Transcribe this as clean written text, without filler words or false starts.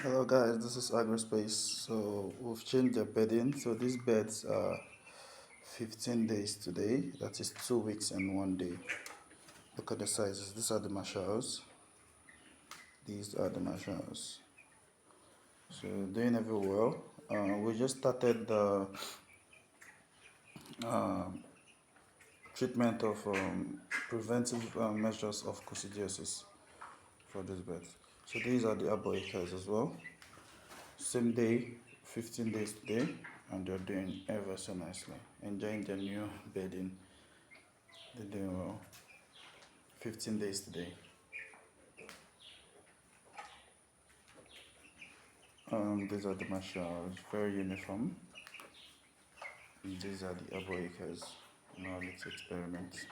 Hello guys, this is Agrospace. So we've changed the bedding. So these beds are 15 days today. That is 2 weeks and 1 day. Look at the sizes. These are the Marshalls. These are the Marshalls. So doing very well. We just started the uh, treatment of preventive measures of coccidiosis for this bed. So these are the Arbor acres as well. Same day, 15 days today, and they're doing ever so nicely. Enjoying their new bedding. They're doing well. 15 days today. These are the Marshalls, very uniform. And these are the Arbor acres. Now let's experiment.